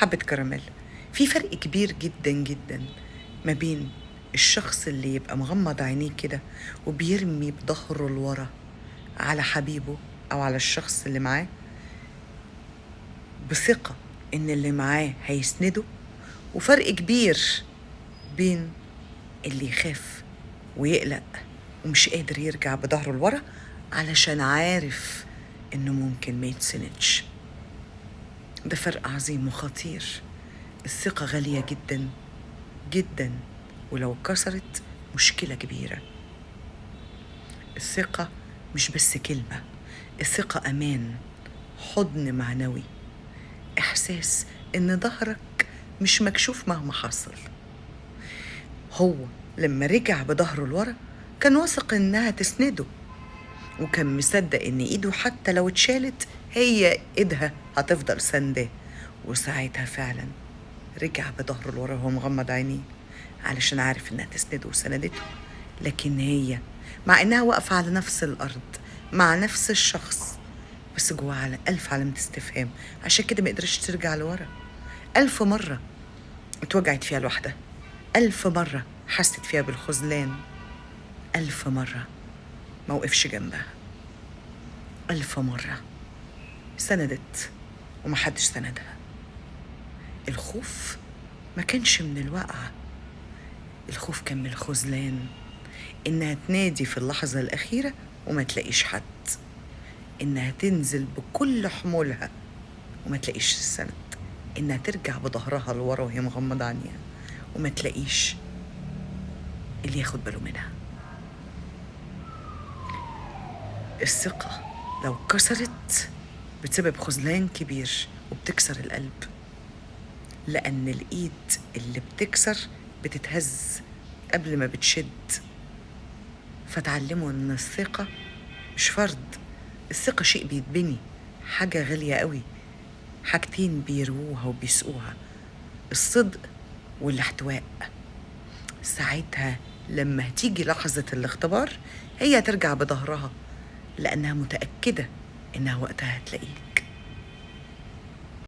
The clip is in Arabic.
حبة كراميل. في فرق كبير جدا جدا ما بين الشخص اللي يبقى مغمض عينيه كده وبيرمي بظهره لورا على حبيبه أو على الشخص اللي معاه بثقة إن اللي معاه هيسنده، وفرق كبير بين اللي يخاف ويقلق ومش قادر يرجع بظهره لورا علشان عارف إنه ممكن ما يتسندش. ده فرق عظيم وخطير. الثقة غالية جدا جدا، ولو اتكسرت مشكلة كبيرة. الثقة مش بس كلمة، الثقة أمان، حضن معنوي، إحساس إن ظهرك مش مكشوف مهما حصل. هو لما رجع بظهره لورا كان واثق إنها تسنده، وكان مصدق إن إيده حتى لو اتشالت هي إيدها هتفضل سنداه. وساعتها فعلا رجع بظهره لورا وهو مغمض عينيه علشان عارف إنها تسنده وسندته. لكن هي مع إنها واقفة على نفس الأرض مع نفس الشخص، بس جواها على 1000 علامة استفهام. عشان كده ما قدرتش ترجع لورا. 1000 مرة اتوجعت فيها لوحدها، 1000 مرة حست فيها بالخذلان، 1000 مرة ما وقفش جنبها، 1000 مرة سندت ومحدش سندها. الخوف ما كانش من الوقعة، الخوف كان من الخذلان، إنها تنادي في اللحظة الأخيرة وما تلاقيش حد، إنها تنزل بكل حمولها وما تلاقيش السند، إنها ترجع بظهرها لورا وهي مغمضة عينيها وما تلاقيش اللي ياخد باله منها. الثقة لو كسرت بتسبب خذلان كبير وبتكسر القلب، لأن الإيد اللي بتكسر بتتهز قبل ما بتشد. فتعلموا إن الثقة مش فرض، الثقة شيء بيتبني، حاجة غالية قوي، حاجتين بيروها وبيسقوها، الصدق والاحتواء. ساعتها لما هتيجي لحظة الاختبار هي هترجع بظهرها لأنها متأكدة إنها وقتها هتلاقيه.